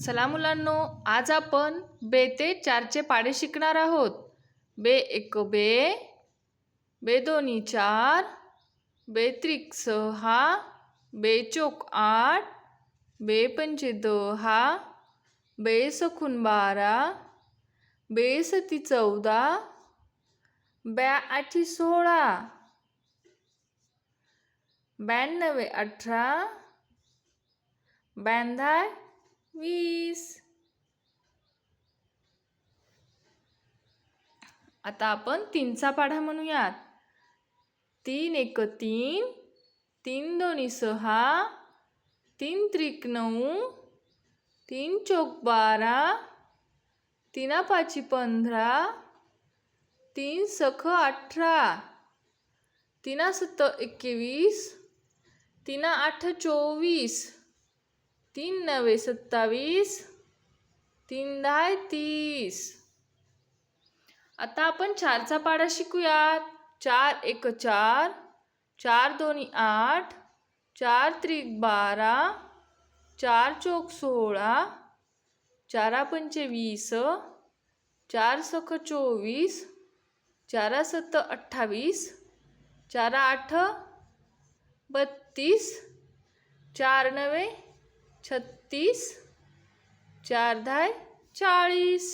चला मुलांनो, आज आपण बे ते 4चे पाढे शिकणार आहोत. बे एक बे, बे दोन्ही 4, बे त्रिक 6, बे चौक 8, बे पंचे 10, बे सखून 12, बे सती 14, बे आठी 16, 92 18, 92 20. आता आपण 3चा पाढा म्हणूयात. 3 एक 3, 3 दोन्ही 6, 3 त्रिक 9, 3 चौक 12, 3 पाची 15, 3 सख 18, 3 सत 21, 3 आठ 24, 3 नवे 27, 3 दहा 30. आता आपण 4चा पाढा शिकूयात. 4 एक 4, 4 दोन्ही 8, 4 त्रिक 12, 4 चौक 16, 4 पंचे 20, 4 सख 24, 4 सत 28, 4 आठ 32, 4 नवे 36, 4 दहा 40.